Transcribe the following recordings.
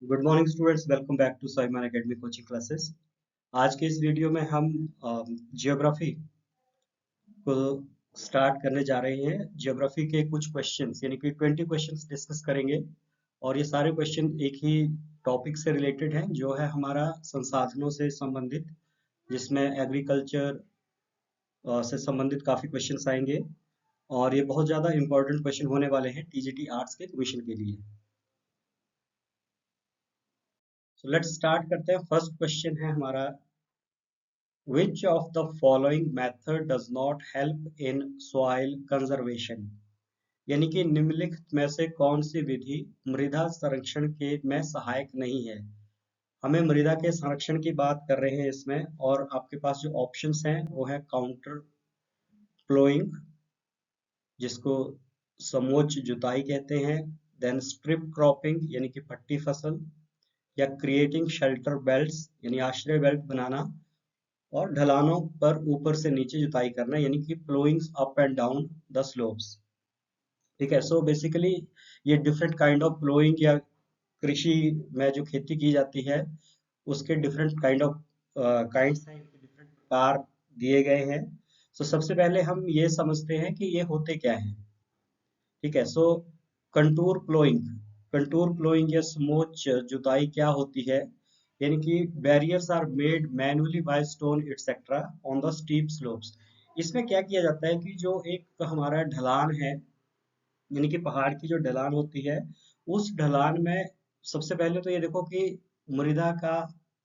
Good morning students, welcome back to Simon academy coaching classes. आज के इस video में हम जियोग्राफी को स्टार्ट करने जा रहे हैं। जियोग्राफी के कुछ क्वेश्चंस यानी कि 20 क्वेश्चंस डिस्कस करेंगे और ये सारे क्वेश्चन एक ही टॉपिक से रिलेटेड हैं, जो है हमारा संसाधनों से संबंधित, जिसमें एग्रीकल्चर से संबंधित काफ़ी क्वेश्चंस आएंगे और ये बहुत ज़्यादा इंपॉर्टेंट क्वेश्चन होने वाले हैं टीजीटी आर्ट्स के एडमिशन के लिए। सो लेट्स स्टार्ट करते हैं। फर्स्ट क्वेश्चन है हमारा, Which of the following method does not help in soil conservation? यानी कि निम्नलिखित में से कौन सी विधि मृदा संरक्षण के में सहायक नहीं है। हमें मृदा के संरक्षण की बात कर रहे हैं इसमें, और आपके पास जो ऑप्शंस हैं वो है काउंटर प्लोइंग, जिसको समोच्च जुताई कहते हैं, देन स्ट्रिप क्रॉपिंग यानी कि पट्टी फसल, या क्रिएटिंग शेल्टर बेल्ट्स यानी आश्रय बेल्ट बनाना, और ढलानों पर ऊपर से नीचे जुताई करना यानी कि ploughings up and down the slopes. ठीक है, सो बेसिकली ये डिफरेंट काइंड ऑफ प्लोइंग या कृषि में जो खेती की जाती है उसके डिफरेंट काइंड्स हैं, डिफरेंट प्रकार दिए गए हैं। सो सबसे पहले हम ये समझते हैं कि ये होते क्या हैं। ठीक है, so contour ploughing, contour ploughing या समोच्च जुताई क्या होती है, यानी कि barriers are made manually by stone etcetera on the steep slopes. इसमें क्या किया जाता है कि जो एक हमारा ढलान है, यानी कि पहाड़ की जो ढलान होती है, उस ढलान में सबसे पहले तो ये देखो कि मृदा का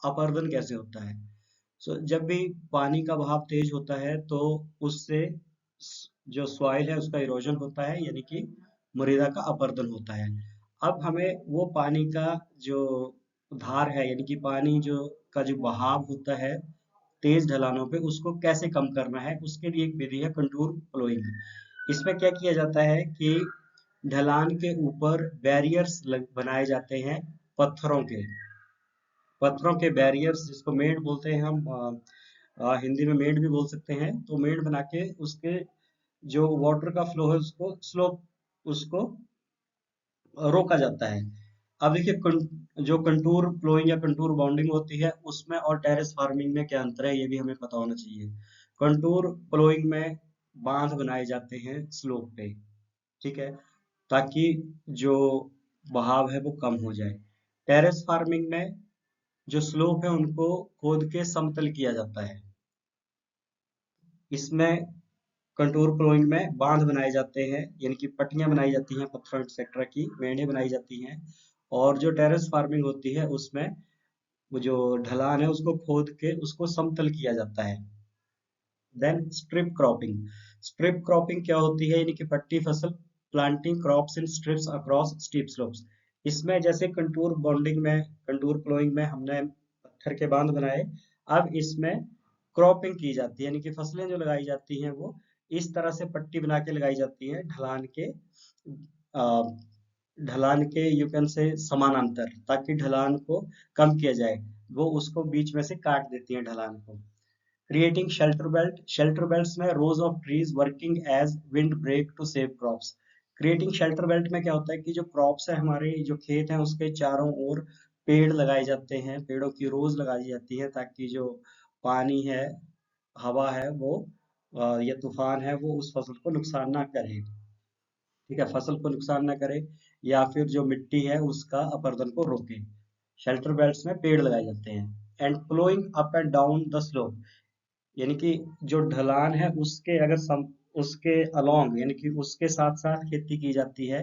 अपरदन कैसे होता है। जब भी पानी का बहाव तेज होता है तो उससे जो सॉइल है उसका इरोजन होता है, यानी कि मृदा का अपरदन होता है। अब हमें वो पानी का जो धार है, यानी कि पानी जो का जो बहाव होता है तेज ढलानों पे, उसको कैसे कम करना है, उसके लिए एक विधि है कंटूर फ्लोइंग। इसमें क्या किया जाता है कि ढलान के ऊपर बैरियर्स बनाए जाते हैं, पत्थरों के पत्थरों के बैरियर्स, जिसको मेड बोलते हैं हम, हिंदी में मेड भी बोल सकते हैं। तो मेड बना के उसके जो वाटर का फ्लो है उसको स्लोप, उसको रोका जाता है। अब देखिए जो कंटूर फ्लोइंग या कंटूर बाउंडिंग होती है उसमें और टेरेस फार्मिंग में क्या अंतर है, ये भी हमें पता होना चाहिए। कंटूर फ्लोइंग में बांध बनाए जाते हैं स्लोप पे, ठीक है, ताकि जो बहाव है वो कम हो जाए। टेरेस फार्मिंग में जो स्लोप है उनको खोद के समतल किया जाता है। इसमें कंटूर फ्लोइंग में बांध बनाए जाते हैं, यानी कि पट्टियां बनाई जाती हैं पत्थर एक्सेट्रा की, मेढ़े बनाई जाती हैं। और जो टेरेस फार्मिंग होती है उसमें वो जो ढलान है उसको खोद के उसको समतल किया जाता है। Then strip cropping, strip cropping क्या होती है, यानी कि पट्टी फसल, planting crops in strips across steep slopes. इसमें जैसे कंटूर बॉन्डिंग में, कंटूर फ्लोइंग में हमने पत्थर के बांध बनाए, अब इसमें क्रॉपिंग की जाती है, यानी कि फसलें जो लगाई जाती हैं वो इस तरह से पट्टी बना के लगाई जाती हैं अ, ढलान के यू कैन से समानांतर, ताकि ढलान को कम किया जाए। वो उसको बीच में से काट देती हैं ढलान को। Creating shelter belt, shelter belts में rows of trees working as wind break to save crops. Creating shelter belt में क्या होता है कि जो क्रॉप्स है, हमारे जो खेत हैं उसके चारों ओर पेड़ लगाए जाते हैं, पेड़ों की रोज लगाई जाती है, ताकि जो पानी है, हवा है, वो या तूफान है वो उस फसल को नुकसान ना करे। ठीक है, फसल को नुकसान ना करे या फिर जो मिट्टी है उसका अपरदन को रोके। शेल्टर बेल्ट्स में पेड़ लगाए जाते हैं। And ploughing up and down the slope, यानी कि जो ढलान है उसके उसके अलोंग, यानी कि उसके साथ साथ खेती की जाती है।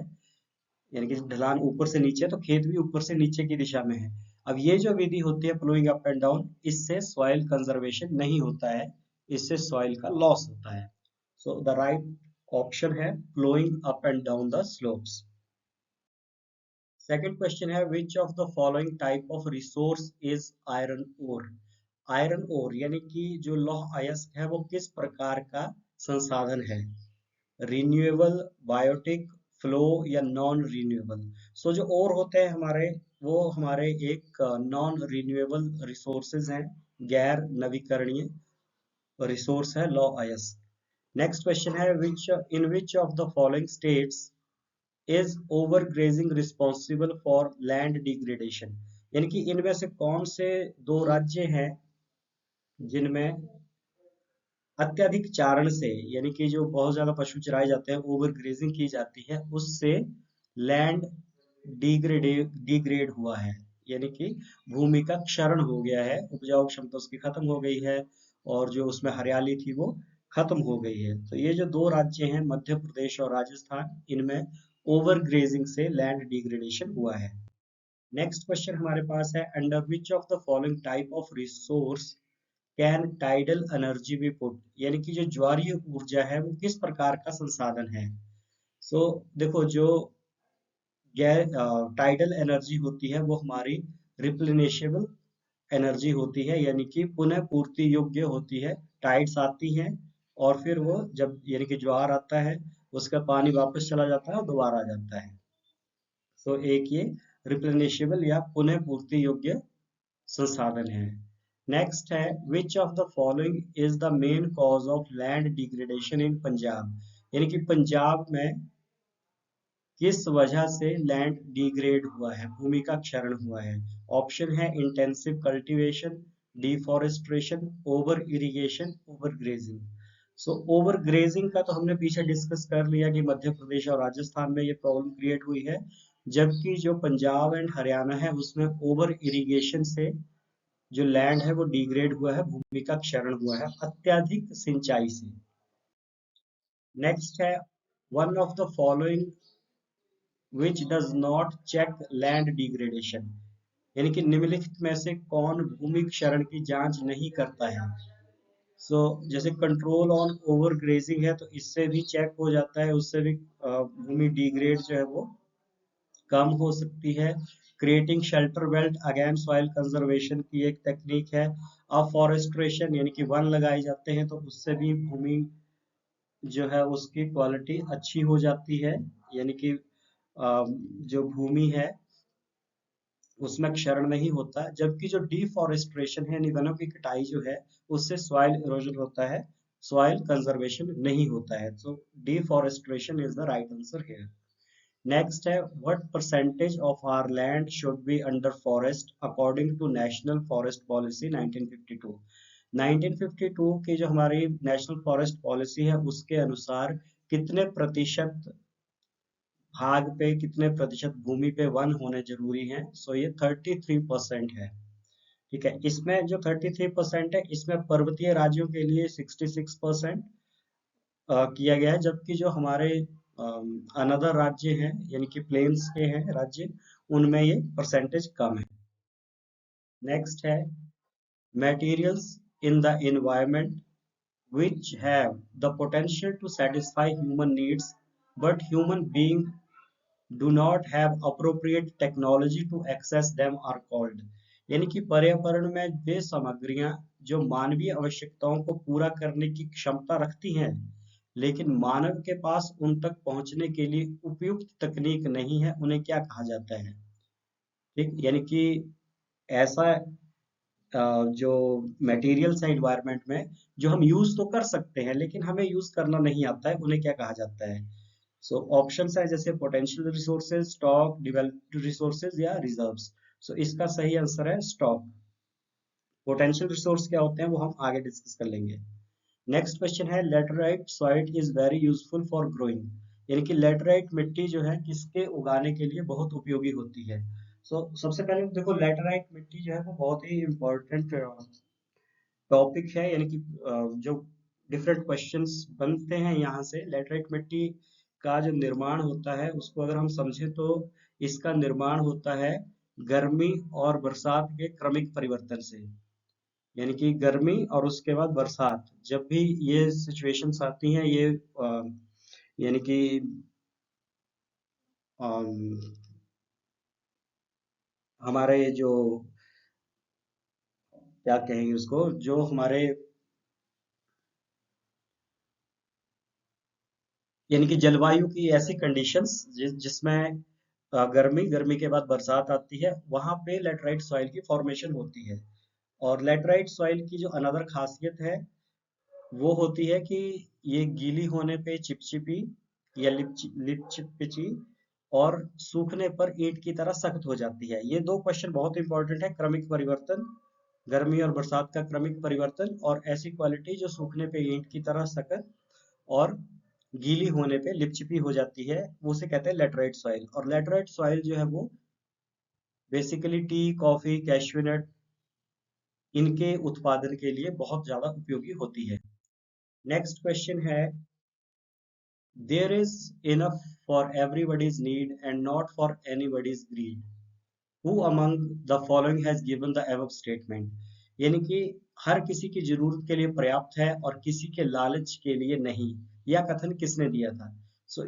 यानी कि ढलान ऊपर से नीचे, तो खेत भी ऊपर से नीचे की दिशा में है। अब ये जो विधि होती है फ्लोइंग अप एंड डाउन, इससे सॉइल कंजर्वेशन नहीं होता है, इससे सॉइल का लॉस होता है। सो द राइट ऑप्शन है ploughing up and down the slopes. Second question है, which of the following type of resource is iron ore. Iron ore यानी कि जो लौह अयस्क है वो किस प्रकार का संसाधन है, रिन्यूएबल, बायोटिक, फ्लो या नॉन रिन्यूएबल। जो ओर होते हैं हमारे, वो हमारे एक नॉन रिन्यूएबल रिसोर्सेज हैं, गैर नवीकरणीय रिसोर्स है लौह अयस्क। नेक्स्ट क्वेश्चन है, which in which of the following states is overgrazing responsible for land degradation, यानी कि इनमें से कौन से दो राज्य हैं जिनमें अत्यधिक चारण से, यानी कि जो बहुत ज्यादा पशु चराए जाते हैं, ओवर ग्रेजिंग की जाती है, उससे लैंड डिग्रेड हुआ है, यानी कि भूमि का क्षरण हो गया है, उपजाऊ क्षमता उसकी खत्म हो गई है और जो उसमें हरियाली थी वो खत्म हो गई है। तो ये जो दो राज्य हैं, मध्य प्रदेश और राजस्थान, इनमें ओवर ग्रेजिंग से लैंड डिग्रेडेशन हुआ है। नेक्स्ट क्वेश्चन हमारे पास है, under which of the following type of resource can tidal energy B put, यानी कि जो ज्वारीय ऊर्जा है वो किस प्रकार का संसाधन है। देखो, जो टाइडल एनर्जी होती है वो हमारी रिप्लेनिशेबल एनर्जी होती है, यानी कि पुनः पूर्ति योग्य होती है। टाइड्स आती हैं और फिर वो जब, यानी कि ज्वार आता है, उसका पानी वापस चला जाता है और दोबारा आ जाता है। एक ये रिप्लेनिशेबल या पुनः पूर्ति योग्य संसाधन है। नेक्स्ट है, which of the following is the main cause of land degradation इन पंजाब, यानी कि पंजाब में किस वजह से लैंड डिग्रेड हुआ है, भूमि का क्षरण हुआ है। ऑप्शन है intensive cultivation, deforestation, over irrigation, over grazing. Over grazing का तो हमने पीछे डिस्कस कर लिया कि मध्य प्रदेश और राजस्थान में ये प्रॉब्लम क्रिएट हुई है, जबकि जो पंजाब एंड हरियाणा है उसमें ओवर इरिगेशन से जो लैंड है वो डिग्रेड हुआ है, भूमि का क्षरण हुआ है अत्यधिक सिंचाई से। नेक्स्ट है, one of the following which does not check land degradation, यानी कि निम्नलिखित में से कौन भूमि क्षरण की जांच नहीं करता है। जैसे कंट्रोल ऑन ओवर ग्रेजिंग है तो इससे भी चेक हो जाता है, उससे भी भूमि डिग्रेड जो है वो कम हो सकती है। Creating shelter belt against soil conservation की एक टेक्निक है। अफॉरेस्ट्रेशन, यानी कि वन लगाए जाते हैं तो उससे भी भूमि जो है उसकी क्वालिटी अच्छी हो जाती है, यानी कि जो भूमि है उसमें क्षरण नहीं होता। जबकि जो डिफॉरेस्ट्रेशन है, यानी वनों की कटाई जो है, उससे सॉइल इरोजन होता है, सॉइल कंजर्वेशन नहीं होता है। Deforestation is the right answer here. Next है, what percentage of our land should be under forest according to national forest policy 1952। 1952 की जो हमारी नेशनल फॉरेस्ट पॉलिसी है उसके अनुसार कितने प्रतिशत भाग पे, कितने प्रतिशत भूमि पे वन होने जरूरी है। ये 33% है। ठीक है, इसमें जो 33% है इसमें पर्वतीय राज्यों के लिए 66% किया गया है, जबकि जो हमारे अनदर राज्य हैं, यानी कि प्लेन्स के हैं राज्य, उनमें ये परसेंटेज कम है। नेक्स्ट है, materials in the environment which have the potential to satisfy human needs but human beings do not have appropriate technology to access them are called, यानी कि पर्यावरण में वे सामग्रियां जो मानवीय आवश्यकताओं को पूरा करने की क्षमता रखती हैं लेकिन मानव के पास उन तक पहुंचने के लिए उपयुक्त तकनीक नहीं है, उन्हें क्या कहा जाता है। ठीक, यानी कि ऐसा जो मटेरियल्स है इन्वायरमेंट में जो हम यूज तो कर सकते हैं लेकिन हमें यूज करना नहीं आता है, उन्हें क्या कहा जाता है। ऑप्शंस है जैसे potential resources, stock, developed resources या रिजर्व्स। इसका सही आंसर है स्टॉक। पोटेंशियल रिसोर्स क्या होते हैं वो हम आगे डिस्कस कर लेंगे। नेक्स्ट क्वेश्चन है, laterite soil is very useful for growing, यानी कि लेटराइट मिट्टी जो है किसके उगाने के लिए बहुत उपयोगी होती है। सबसे पहले देखो, लेटराइट मिट्टी जो है वो बहुत ही इम्पोर्टेंट टॉपिक है, यानी कि जो डिफरेंट क्वेश्चंस बनते हैं यहाँ से। लेटराइट मिट्टी का जो निर्माण होता है उसको अगर हम समझें तो इसका निर्माण होता है गर्मी और बरसात के क्रमिक परिवर्तन से, यानी कि गर्मी और उसके बाद बरसात, जब भी ये सिचुएशंस आती हैं, ये यानी कि अम, हमारे जो, क्या कहेंगे उसको, जो हमारे, यानी कि जलवायु की ऐसी कंडीशंस जिसमें गर्मी, गर्मी के बाद बरसात आती है, वहां पे लेटराइट सॉइल की फॉर्मेशन होती है। और लेटराइट सॉइल की जो अनदर खासियत है वो होती है कि ये गीली होने पे चिपचिपी या लिपचिपी और सूखने पर ईंट की तरह सख्त हो जाती है। ये दो क्वेश्चन बहुत इंपॉर्टेंट है। क्रमिक परिवर्तन, गर्मी और बरसात का क्रमिक परिवर्तन, और ऐसी क्वालिटी जो सूखने पे ईंट की तरह सख्त और गीली होने पे लिपचिपी हो जाती है, वो उसे कहते हैं लेटराइट सॉइल। और लेटराइट सॉइल जो है वो basically tea, coffee, cashew nut, इनके उत्पादन के लिए बहुत ज्यादा उपयोगी होती है। नेक्स्ट क्वेश्चन है, there is enough for everybody's need and not for anybody's greed. Who among the following has given the above statement? यानी कि हर किसी की जरूरत के लिए पर्याप्त है और किसी के लालच के लिए नहीं। यह कथन किसने दिया था?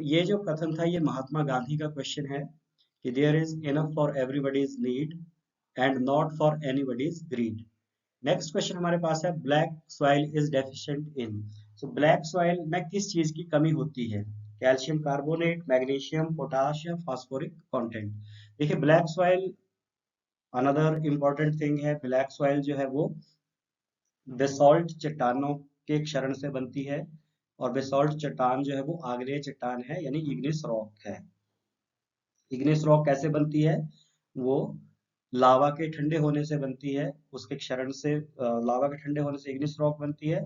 ये जो कथन था ये महात्मा गांधी का क्वेश्चन है कि there is enough for everybody's need and not for anybody's greed. Next question हमारे पास है, black soil is deficient in. Black soil में किस चीज की कमी होती है? Calcium carbonate, magnesium, potassium, phosphoric content. देखिए black soil, another important thing है, ब्लैक सॉइल जो है वो बेसॉल्ट चट्टानों के क्षरण से बनती है। और बेसॉल्ट चट्टान जो है वो आग्नेय चट्टान है, यानी इग्निस रॉक है। इग्निस रॉक कैसे बनती है? वो लावा के ठंडे होने से बनती है, उसके क्षरण से लावा के ठंडे होने से इग्निस रॉक बनती है,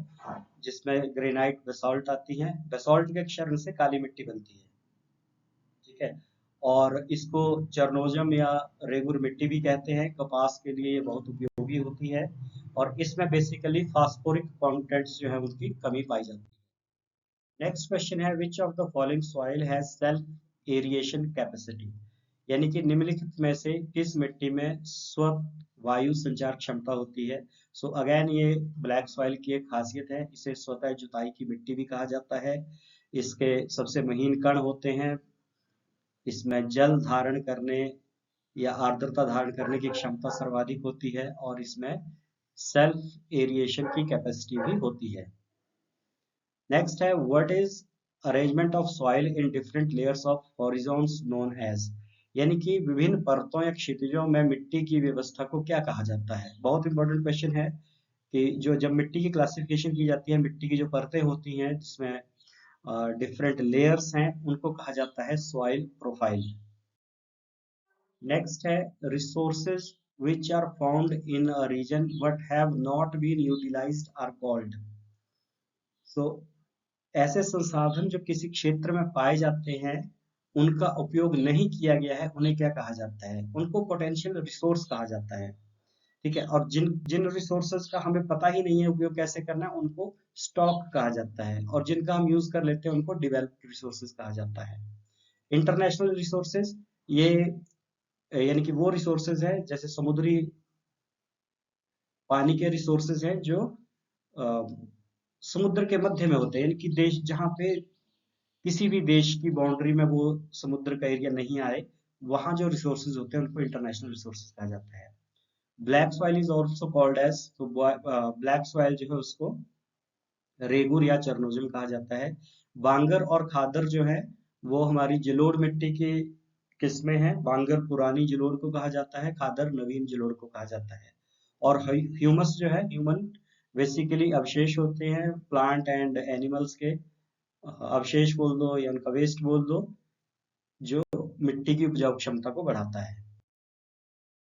जिसमें ग्रेनाइट बेसॉल्ट आती है। बेसॉल्ट के क्षरण से काली मिट्टी बनती है, ठीक है। और इसको चरनोजम या रेगुर मिट्टी भी कहते हैं। कपास के लिए ये बहुत उपयोगी होती है। और इसमें बेसिकली फास्फोरिक कंटेंट्स जो है उसकी कमी पाई जाती है। नेक्स्ट क्वेश्चन है, which of the following soil has self aeration capacity. यानी कि निम्नलिखित में से किस मिट्टी में स्व वायु संचार क्षमता होती है? अगेन ये ब्लैक सॉइल की एक खासियत है, इसे स्वतः जुताई की मिट्टी भी कहा जाता है। इसके सबसे महीन कण होते हैं, इसमें जल धारण करने या आर्द्रता धारण करने की क्षमता सर्वाधिक होती है, और इसमें सेल्फ एरिएशन की कैपेसिटी भी होती है। नेक्स्ट है, what is arrangement of soil in different layers of horizons known as. यानी कि विभिन्न परतों या क्षितिजों में मिट्टी की व्यवस्था को क्या कहा जाता है? बहुत इंपॉर्टेंट क्वेश्चन है कि जो जब मिट्टी की क्लासिफिकेशन की जाती है, मिट्टी की जो परतें होती हैं जिसमें डिफरेंट लेयर्स हैं, उनको कहा जाता है सॉइल प्रोफाइल। नेक्स्ट है, resources which are found in a region but have not been utilized are called. so ऐसे संसाधन जो किसी क्षेत्र में पाए जाते हैं, उनका उपयोग नहीं किया गया है, उन्हें क्या कहा जाता है? उनको पोटेंशियल रिसोर्स कहा जाता है, ठीक है। और जिन जिन रिसोर्सेज का हमें पता ही नहीं है उपयोग कैसे करना है, उनको स्टॉक कहा जाता है। और जिनका हम यूज कर लेते हैं उनको डेवलप्ड रिसोर्सेज कहा जाता है। इंटरनेशनल रिसोर्सेज, ये यानी कि वो रिसोर्सेज है जैसे समुद्री पानी के रिसोर्सेज हैं जो अ, समुद्र के मध्य में होते हैं, यानी कि देश जहाँ पे किसी भी देश की बाउंड्री में वो समुद्र का एरिया नहीं आए, वहां जो रिसोर्सेज होते हैं उनको इंटरनेशनल रिसोर्सेज कहा जाता है। Black soil is also called as, तो ब्लैक सॉइल जो है उसको रेगुर या चरनोजिम कहा जाता है। बांगर और खादर जो है वो हमारी जलोढ़ मिट्टी की किस्में हैं। बांगर पुरानी जलोढ़ को कहा जाता है, खादर नवीन जलोढ़ को कहा जाता है। और ह्यूमस जो है, ह्यूमन बेसिकली अवशेष होते हैं प्लांट एंड एनिमल्स के, अवशेष बोल दो या उनका वेस्ट बोल दो, जो मिट्टी की उपजाऊ क्षमता को बढ़ाता है।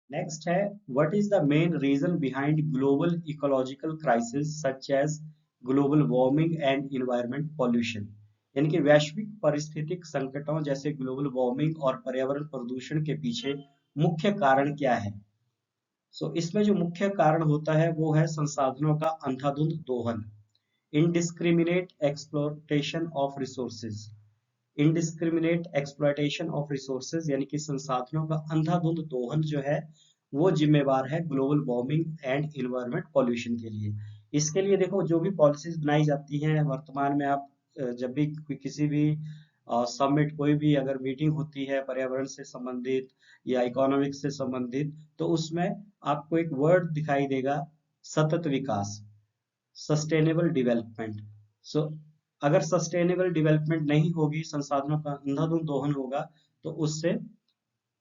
नेक्स्ट है, what is the main reason behind global ecological crisis such as global warming and environment pollution. यानी कि वैश्विक पारिस्थितिक संकटों जैसे ग्लोबल वार्मिंग और पर्यावरण प्रदूषण के पीछे मुख्य कारण क्या है? इसमें जो मुख्य कारण होता है वो है संसाधनों का अंधाधुंध दोहन, indiscriminate exploitation of resources. Indiscriminate exploitation of resources यानी कि संसाधनों का अंधाधुंध दोहन जो है वो जिम्मेवार है global warming and environment pollution के लिए। इसके लिए देखो जो भी पॉलिसीज बनाई जाती हैं वर्तमान में, आप जब भी किसी भी समिट, कोई भी अगर मीटिंग होती है पर्यावरण से संबंधित या इकोनॉमिक्स से संबंधित, तो उसमें आपको एक वर्ड दिखाई देगा, सतत विकास, सस्टेनेबल डेवलपमेंट। सो अगर सस्टेनेबल डेवलपमेंट नहीं होगी, संसाधनों का अंधाधुंध दोहन होगा, तो उससे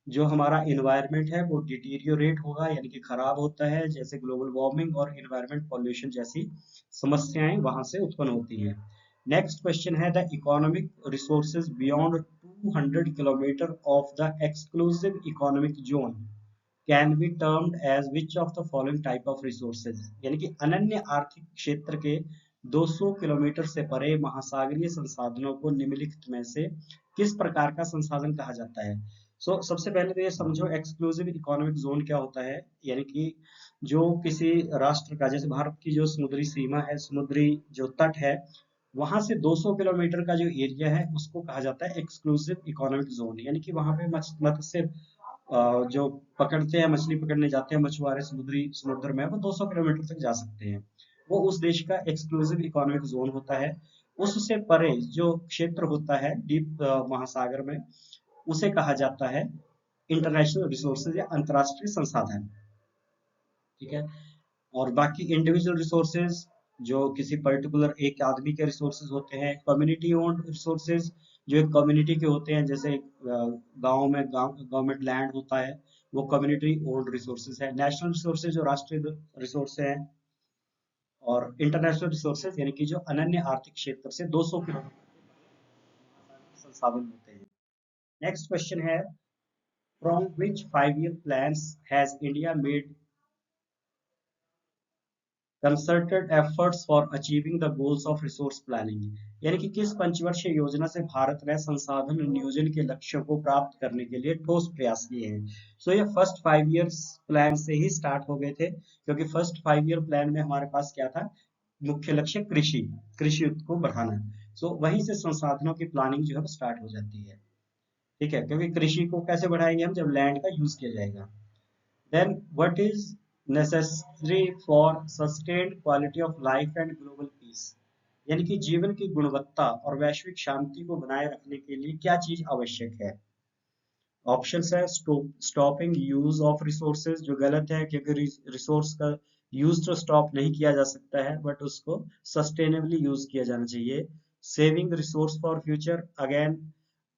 जो हमारा इन्वायरमेंट है वो डिटीरियोरेट होगा, यानी कि खराब होता है, जैसे ग्लोबल वार्मिंग और इन्वायरमेंट पॉल्यूशन जैसी समस्याएं वहां से उत्पन्न होती हैं। नेक्स्ट क्वेश्चन है, the economic resources beyond 200 kilometer of the exclusive economic zone can be termed as which of the following type of resources, यानी कि अनन्य आर्थिक क्षेत्र के 200 किलोमीटर से परे महासागरीय संसाधनों को निम्नलिखित में से किस प्रकार का संसाधन कहा जाता है। सबसे पहले तो ये समझो एक्सक्लूसिव इकोनॉमिक जोन क्या होता है, यानी कि जो किसी राष्ट्र का, जैसे भारत की जो समुद्री सीमा है, समुद्री जो तट है, वहां से 200 किलोमीटर का जो एरिया है उसको कहा जाता है एक्सक्लूसिव इकोनॉमिक जोन, यानी कि वहां पे मत्स्य जो पकड़ते हैं, मछली पकड़ने जाते हैं मछुआरे समुद्र में, वो 200 किलोमीटर तक जा सकते हैं। वो उस देश का एक्सक्लूसिव इकोनॉमिक जोन होता है। उससे परे जो क्षेत्र होता है डीप महासागर में, उसे कहा जाता है इंटरनेशनल रिसोर्सेज या अंतरराष्ट्रीय संसाधन। ठीक है। और बाकी इंडिविजुअल रिसोर्सेज जो किसी पर्टिकुलर एक आदमी के रिसोर्सेज होते हैं, कम्युनिटी ओन्ड रिसोर्सेज जो एक कम्युनिटी के होते हैं, जैसे गांव में गवर्नमेंट लैंड होता है, वो कम्युनिटी ओन्ड रिसोर्सेज है। नेशनल रिसोर्सेज जो राष्ट्रीय रिसोर्स है, और इंटरनेशनल रिसोर्सेज यानी कि जो अनन्य आर्थिक क्षेत्र से 200 किलोमीटर संसाधन होते हैं। नेक्स्ट क्वेश्चन है, from which 5 year plans has India made concerted efforts for achieving the goals of resource planning, यानी कि किस पंचवर्षीय योजना से भारत ने संसाधन नियोजन के लक्ष्यों को प्राप्त करने के लिए ठोस प्रयास किए हैं। ये फर्स्ट 5 years प्लान से ही स्टार्ट हो गए थे, क्योंकि फर्स्ट 5 year प्लान में हमारे पास क्या था, मुख्य लक्ष्य कृषि को बढ़ाना। वहीं से संसाधनों की प्लानिंग जो है स्टार्ट हो जाती है। ठीक है, क्योंकि कृषि को कैसे बढ़ाएंगे हम, जब लैंड का यूज किया जाएगा। Then what is necessary for sustained quality of life and global peace, यानी कि जीवन की गुणवत्ता और वैश्विक शांति को बनाए रखने के लिए क्या चीज आवश्यक है। ऑप्शन है स्टॉपिंग यूज ऑफ रिसोर्सेज, जो गलत है, क्योंकि रिसोर्स का यूज तो स्टॉप नहीं किया जा सकता है, बट उसको सस्टेनेबली यूज किया जाना चाहिए। Saving resource for future, again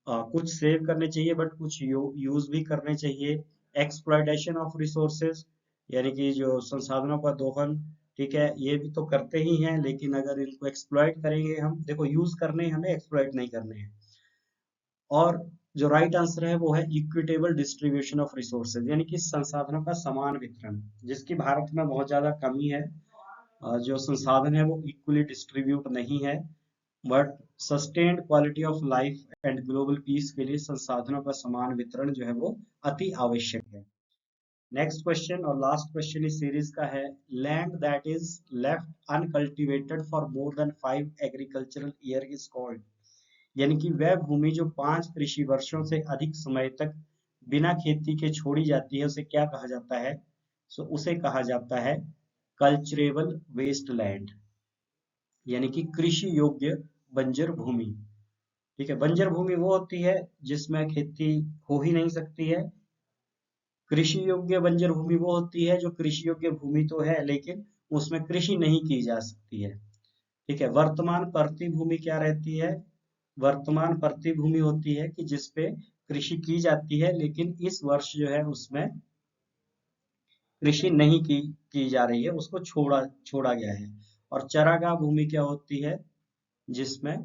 कुछ सेव करने चाहिए बट कुछ यूज भी करने चाहिए। एक्सप्लॉयटेशन ऑफ रिसोर्सेज, यानी कि जो संसाधनों का दोहन, ठीक है, ये भी तो करते ही हैं, लेकिन अगर इनको एक्सप्लॉइट करेंगे हम, देखो यूज करने हैं हमें, एक्सप्लॉइट नहीं करने हैं। और जो राइट आंसर है वो है इक्विटेबल डिस्ट्रीब्यूशन ऑफ रिसोर्सेज, यानी कि संसाधनों का समान वितरण, जिसकी भारत में बहुत ज्यादा कमी है। जो संसाधन है वो इक्वली डिस्ट्रीब्यूट नहीं है, but sustained quality of life and global piece के लिए संसाधनों का समान वितरण जो है वो अति आवश्यक है। नेक्स्ट क्वेश्चन और लास्ट क्वेश्चन इस सीरीज का है, land that is left uncultivated for more than 5 agricultural year is called, यानी कि वह भूमि जो 5 कृषि वर्षों से अधिक समय तक बिना खेती के छोड़ी जाती है, उसे क्या कहा जाता है। उसे कहा जाता है कल्चरेबल वेस्ट लैंड, यानी कि कृषि योग्य बंजर भूमि। ठीक है, बंजर भूमि वो होती है जिसमें खेती हो ही नहीं सकती है। कृषि योग्य बंजर भूमि वो होती है जो कृषि योग्य भूमि तो है लेकिन उसमें कृषि नहीं की जा सकती है। ठीक है, वर्तमान परती भूमि क्या रहती है, वर्तमान परती भूमि होती है कि जिसपे कृषि की जाती है, लेकिन इस वर्ष जो है उसमें कृषि नहीं की जा रही है, उसको छोड़ा गया है। और चरागाह भूमि क्या होती है, जिसमें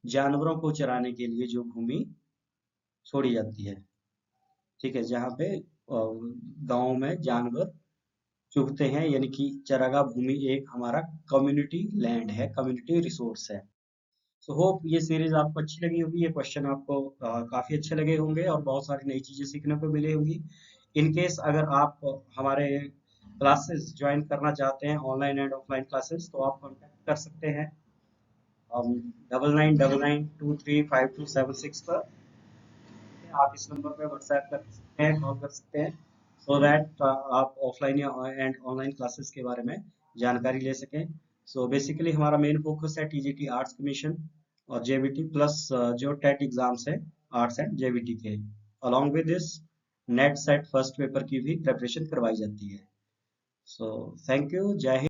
जानवरों को चराने के लिए जो भूमि छोड़ी जाती है। ठीक है, जहाँ पे गांव में जानवर चुगते हैं, यानी कि चरागाह भूमि एक हमारा कम्युनिटी लैंड है, कम्युनिटी रिसोर्स है। होप ये सीरीज आपको अच्छी लगी होगी, ये क्वेश्चन आपको काफी अच्छे लगे होंगे और बहुत सारी नई चीजें सीखने को मिली होंगी। इन केस अगर आप हमारे क्लासेस ज्वाइन करना चाहते हैं, ऑनलाइन एंड ऑफलाइन क्लासेस, तो आप कॉन्टेक्ट कर सकते हैं 9999235276 पर। आप इस नंबर पे व्हाट्सएप कर सकते हैं, कॉल कर सकते हैं, सो दैट आप ऑफलाइन या एंड ऑनलाइन क्लासेस के बारे में जानकारी ले सकें। बेसिकली हमारा मेन फोकस है टीजीटी आर्ट्स कमीशन और जेबीटी प्लस जो टेट एग्जाम्स है आर्ट्स एंड जेबीटी के, along with this net set first paper की भी प्रिपरेशन करवाई जाती है। थैंक यू, जय हिंद।